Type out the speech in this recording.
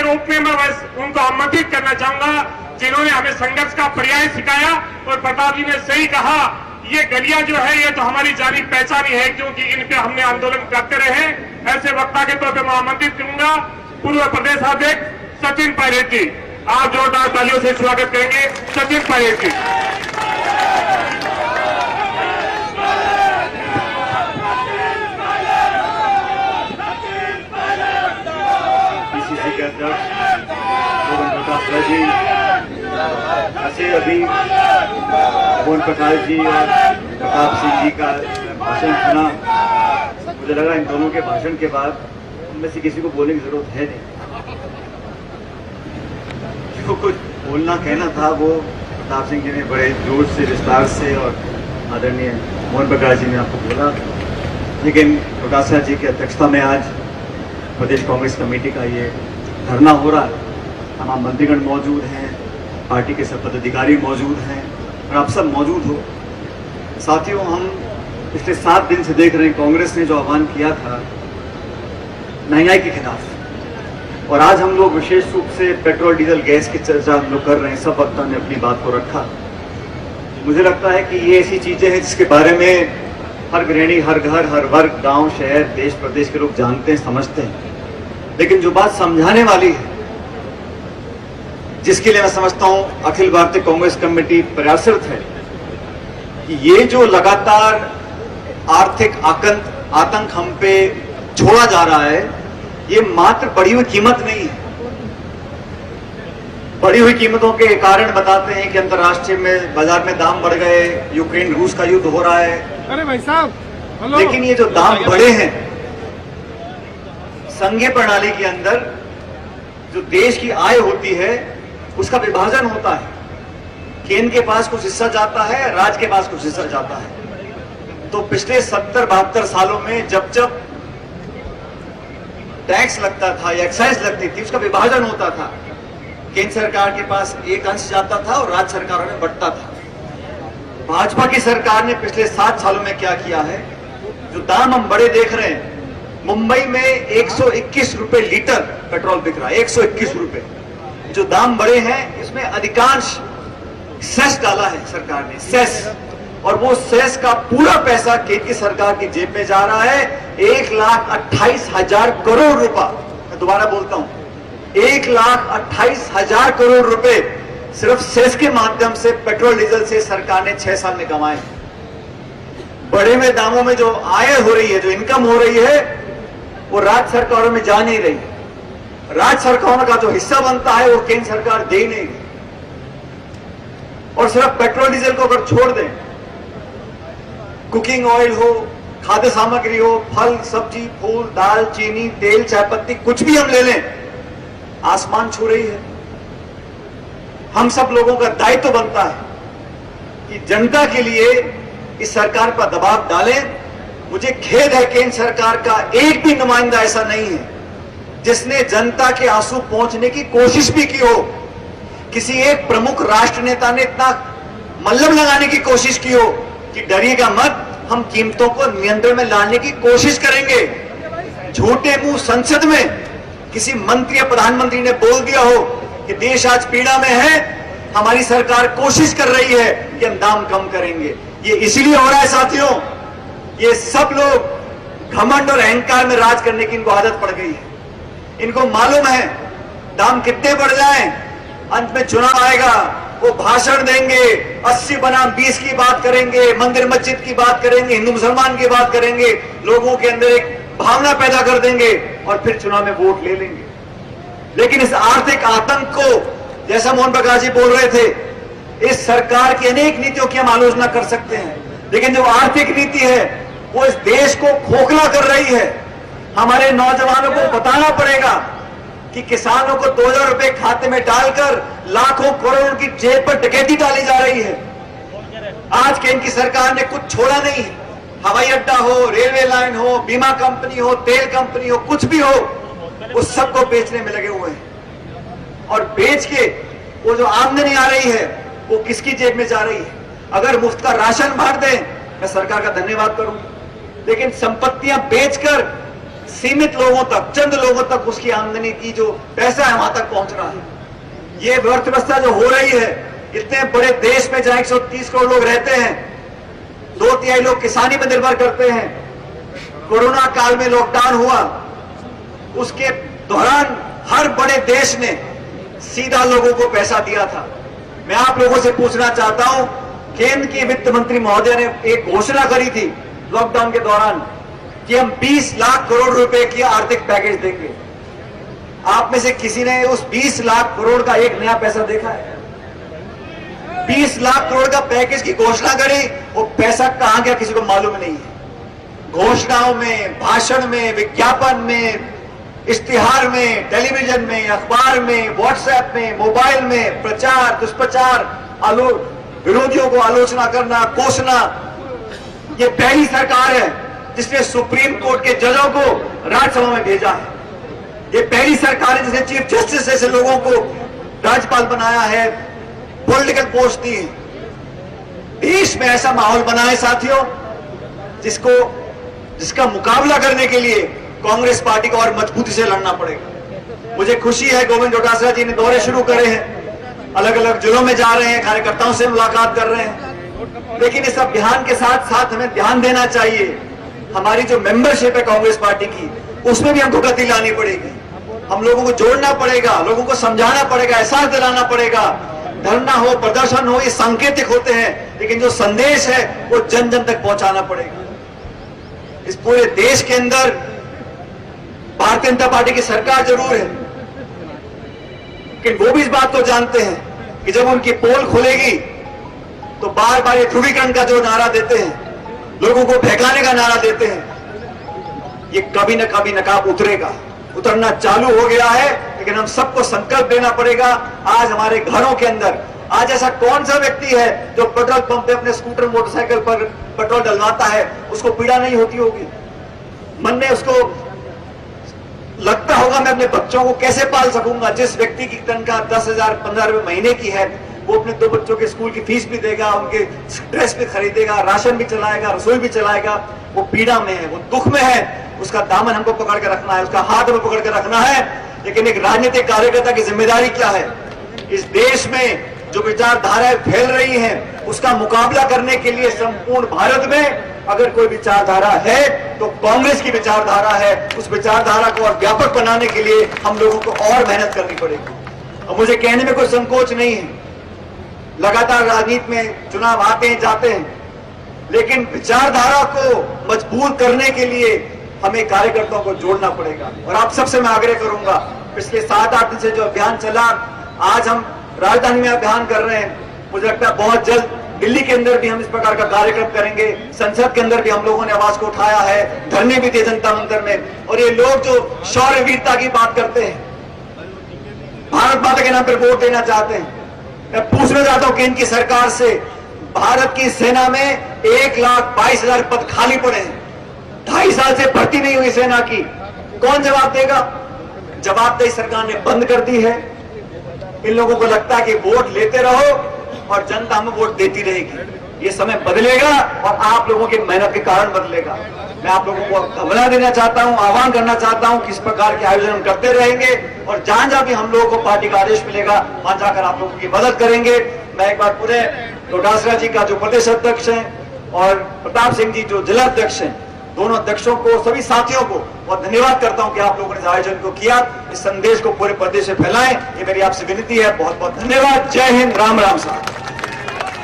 रूप में मैं बस उनको आमंत्रित करना चाहूंगा जिन्होंने हमें संघर्ष का पर्याय सिखाया। और प्रताप जी ने सही कहा, ये गलियां जो है ये तो हमारी जानी पहचानी है, क्योंकि इन पे हमने आंदोलन करते रहे। ऐसे वक्ता के तौर पर मैं आमंत्रित करूंगा पूर्व प्रदेश अध्यक्ष सचिन पायलट जी। आप जोरदार तालियों से स्वागत करेंगे सचिन पायलट जी। पीसीसी के अध्यक्ष मोहन प्रकाश जी, ऐसे अभी मोहन प्रकाश जी और प्रताप सिंह जी का भाषण सुना, मुझे लगा इन दोनों के भाषण के बाद उनमें से किसी को बोलने की जरूरत है नहीं। जो कुछ बोलना कहना था वो प्रताप सिंह जी ने बड़े जोर से, विस्तार से और आदरणीय मोहन प्रकाश जी ने आपको बोला। लेकिन प्रकाश जी की अध्यक्षता में आज प्रदेश कांग्रेस कमेटी का ये धरना हो रहा है। तमाम मंत्रीगण मौजूद हैं, पार्टी के सब पदाधिकारी मौजूद हैं और आप सब मौजूद हो। साथियों, हम पिछले 7 दिन से देख रहे हैं कांग्रेस ने जो आह्वान किया था महंगाई के खिलाफ, और आज हम लोग विशेष रूप से पेट्रोल डीजल गैस की चर्चा हम लोग कर रहे हैं। सब वक्ता ने अपनी बात को रखा। मुझे लगता है कि ये ऐसी चीजें हैं जिसके बारे में हर गृहिणी, हर घर, हर वर्ग, गांव, शहर, देश प्रदेश के लोग जानते हैं, समझते हैं। लेकिन जो बात समझाने वाली है, जिसके लिए मैं समझता हूं अखिल भारतीय कांग्रेस कमेटी प्रयासरत है कि ये जो लगातार आर्थिक आतंक हम पे छोड़ा जा रहा है, ये मात्र बढ़ी हुई कीमत नहीं है। बढ़ी हुई कीमतों के कारण बताते हैं कि अंतर्राष्ट्रीय में बाजार में दाम बढ़ गए, यूक्रेन रूस का युद्ध हो रहा है। अरे भाई साहब, लेकिन ये जो दाम बढ़े हैं, संघीय प्रणाली के अंदर जो देश की आय होती है उसका विभाजन होता है। केंद्र के पास कुछ हिस्सा जाता है, राज्य के पास कुछ हिस्सा जाता है। तो पिछले 70-72 सालों में जब जब टैक्स लगता था या एक्साइज लगती थी, उसका विभाजन होता था। केंद्र सरकार के पास एक अंश जाता था और राज्य सरकारों में बंटता था। भाजपा की सरकार ने पिछले 7 सालों में क्या किया है, जो दाम हम बड़े देख रहे हैं, मुंबई में 121 रुपए लीटर पेट्रोल बिक रहा है, 121 रुपए। जो दाम बढ़े हैं इसमें अधिकांश सेस डाला है सरकार ने, सेस, और वो सेस का पूरा पैसा केंद्र की सरकार की जेब में जा रहा है। 1,28,000 करोड़ रुपए, मैं दोबारा बोलता हूं, 1,28,000 करोड़ रुपए सिर्फ सेस के माध्यम से पेट्रोल डीजल से सरकार ने 6 साल में कमाए। बढ़े हुए दामों में जो आय हो रही है, जो इनकम हो रही है, वो राज्य सरकारों में जा नहीं रही। राज्य सरकारों का जो हिस्सा बनता है वो केंद्र सरकार दे नहीं रही। और सिर्फ पेट्रोल डीजल को अगर छोड़ दें, कुकिंग ऑयल हो, खाद्य सामग्री हो, फल सब्जी, फूल, दाल, चीनी, तेल, चायपत्ती, कुछ भी हम ले लें, आसमान छू रही है। हम सब लोगों का दायित्व बनता है कि जनता के लिए इस सरकार पर दबाव डालें। मुझे खेद है केंद्र सरकार का एक भी नुमाइंदा ऐसा नहीं है जिसने जनता के आंसू पहुंचने की कोशिश भी की हो। किसी एक प्रमुख राष्ट्र नेता ने इतना मल्लम लगाने की कोशिश की हो कि डरिएगा मत, हम कीमतों को नियंत्रण में लाने की कोशिश करेंगे। झूठे मुंह संसद में किसी मंत्री या प्रधानमंत्री ने बोल दिया हो कि देश आज पीड़ा में है, हमारी सरकार कोशिश कर रही है कि हम दाम कम करेंगे। ये इसलिए हो रहा है साथियों, ये सब लोग घमंड और अहंकार में राज करने की इनको आदत पड़ गई है। इनको मालूम है दाम कितने बढ़ जाएं, अंत में चुनाव आएगा, वो भाषण देंगे, 80 बनाम 20 की बात करेंगे, मंदिर मस्जिद की बात करेंगे, हिंदू मुसलमान की बात करेंगे, लोगों के अंदर एक भावना पैदा कर देंगे और फिर चुनाव में वोट ले लेंगे। लेकिन इस आर्थिक आतंक को, जैसा मोहन प्रकाश जी बोल रहे थे, इस सरकार की अनेक नीतियों की हम आलोचना कर सकते हैं, लेकिन जो आर्थिक नीति है वो इस देश को खोखला कर रही है। हमारे नौजवानों को बताना पड़ेगा कि किसानों को 2,000 रुपए खाते में डालकर लाखों करोड़ की जेब पर डकैती डाली जा रही है। आज केंद्र की सरकार ने कुछ छोड़ा नहीं है। हवाई अड्डा हो, रेलवे लाइन हो, बीमा कंपनी हो, तेल कंपनी हो, कुछ भी हो, उस सबको बेचने में लगे हुए हैं। और बेच के वो जो आमदनी आ रही है वो किसकी जेब में जा रही है? अगर मुफ्त का राशन बांट दें, मैं सरकार का धन्यवाद करूं, लेकिन संपत्तियां बेचकर सीमित लोगों तक, चंद लोगों तक उसकी आमदनी की जो पैसा है वहां तक पहुंच रहा है। ये अर्थव्यवस्था जो हो रही है, इतने बड़े देश में जहां 130 करोड़ लोग रहते हैं, 2/3 लोग किसानी पर निर्भर करते हैं। कोरोना काल में लॉकडाउन हुआ, उसके दौरान हर बड़े देश ने सीधा लोगों को पैसा दिया था। मैं आप लोगों से पूछना चाहता हूं, केंद्र के वित्त मंत्री महोदय ने एक घोषणा करी थी लॉकडाउन के दौरान कि हम 20 लाख करोड़ रुपए की आर्थिक पैकेज देंगे। आप में से किसी ने उस 20 लाख करोड़ का एक नया पैसा देखा है? 20 लाख करोड़ का पैकेज की घोषणा करी, वो पैसा कहां गया किसी को मालूम नहीं है। घोषणाओं में, भाषण में, विज्ञापन में, इश्तिहार में, टेलीविजन में, अखबार में, व्हाट्सएप में, मोबाइल में प्रचार, दुष्प्रचार, विरोधियों को आलोचना करना, कोसना। ये पहली सरकार है जिसने सुप्रीम कोर्ट के जजों को राज्यसभा में भेजा है। ये पहली सरकार है जिसने चीफ जस्टिस जैसे लोगों को राज्यपाल बनाया है, पॉलिटिकल पोस्ट दी है। देश में ऐसा माहौल बना है साथियों, जिसका मुकाबला करने के लिए कांग्रेस पार्टी को और मजबूती से लड़ना पड़ेगा। मुझे खुशी है गोविंद डोटासरा जी ने दौरे शुरू करे हैं, अलग अलग जिलों में जा रहे हैं, कार्यकर्ताओं से मुलाकात कर रहे हैं। लेकिन इस अभियान के साथ साथ हमें ध्यान देना चाहिए, हमारी जो मेंबरशिप है कांग्रेस पार्टी की, उसमें भी हमको गति लानी पड़ेगी। हम लोगों को जोड़ना पड़ेगा, लोगों को समझाना पड़ेगा, एहसास दिलाना पड़ेगा। धरना हो, प्रदर्शन हो, ये सांकेतिक होते हैं, लेकिन जो संदेश है वो जन जन तक पहुंचाना पड़ेगा। इस पूरे देश के अंदर भारतीय जनता पार्टी की सरकार जरूर है, लेकिन वो भी इस बात को जानते हैं कि जब उनकी पोल खुलेगी तो बार बार ये ध्रुवीकरण का जो नारा देते हैं, लोगों को बहकाने का नारा देते हैं, ये कभी न कभी नकाब उतरेगा, उतरना चालू हो गया है। लेकिन हम सबको संकल्प लेना पड़ेगा। आज हमारे घरों के अंदर आज ऐसा कौन सा व्यक्ति है जो पेट्रोल पंप पे अपने स्कूटर, मोटरसाइकिल पर पेट्रोल डलवाता है, उसको पीड़ा नहीं होती होगी? मन में उसको लगता होगा मैं अपने बच्चों को कैसे पाल सकूंगा। जिस व्यक्ति की तनख्वाह 10,000 15 रुपए महीने की है, वो अपने 2 बच्चों के स्कूल की फीस भी देगा, उनके ड्रेस भी खरीदेगा, राशन भी चलाएगा, रसोई भी चलाएगा। वो पीड़ा में है, वो दुख में है, उसका दामन हमको पकड़ के रखना है, उसका हाथ में पकड़ के रखना है। लेकिन एक राजनीतिक कार्यकर्ता की जिम्मेदारी क्या है? इस देश में जो विचारधाराएं फैल रही हैं, उसका मुकाबला करने के लिए संपूर्ण भारत में अगर कोई विचारधारा है तो कांग्रेस की विचारधारा है। उस विचारधारा को और व्यापक बनाने के लिए हम लोगों को और मेहनत करनी पड़ेगी। और मुझे कहने में कोई संकोच नहीं है, लगातार राजनीति में चुनाव आते हैं जाते हैं, लेकिन विचारधारा को मजबूत करने के लिए हमें कार्यकर्ताओं को जोड़ना पड़ेगा। और आप सबसे मैं आग्रह करूंगा, पिछले 7-8 दिन से जो अभियान चला, आज हम राजधानी में अभियान कर रहे हैं, मुझे लगता है बहुत जल्द दिल्ली के अंदर भी हम इस प्रकार का कार्यक्रम करेंगे। संसद के अंदर भी हम लोगों ने आवाज को उठाया है, धरने भी दिए जनता मंदिर में। और ये लोग जो शौर्य वीरता की बात करते हैं, भारत माता के नाम पर वोट देना चाहते हैं, मैं पूछना चाहता हूं केंद्र की सरकार से, भारत की सेना में 1,22,000 पद खाली पड़े हैं, 2.5 साल से भर्ती नहीं हुई सेना की, कौन जवाब देगा? जवाबदेही सरकार ने बंद कर दी है। इन लोगों को लगता है कि वोट लेते रहो और जनता हमें वोट देती रहेगी। ये समय बदलेगा और आप लोगों की मेहनत के कारण बदलेगा। मैं आप लोगों को घबरा देना चाहता हूं, आह्वान करना चाहता हूं कि इस प्रकार के आयोजन हम करते रहेंगे और जहां जहां भी हम लोगों को पार्टी का आदेश मिलेगा वहां जाकर आप लोगों की मदद करेंगे। मैं एक बार पूरे डोटासरा जी का जो प्रदेश अध्यक्ष हैं और प्रताप सिंह जी जो जिला अध्यक्ष हैं, दोनों अध्यक्षों को, सभी साथियों को बहुत धन्यवाद करता हूं कि आप लोगों ने इस आयोजन को किया। इस संदेश को पूरे प्रदेश में फैलाएं, ये मेरी आपसे विनती है। बहुत बहुत धन्यवाद। जय हिंद, राम राम साहब।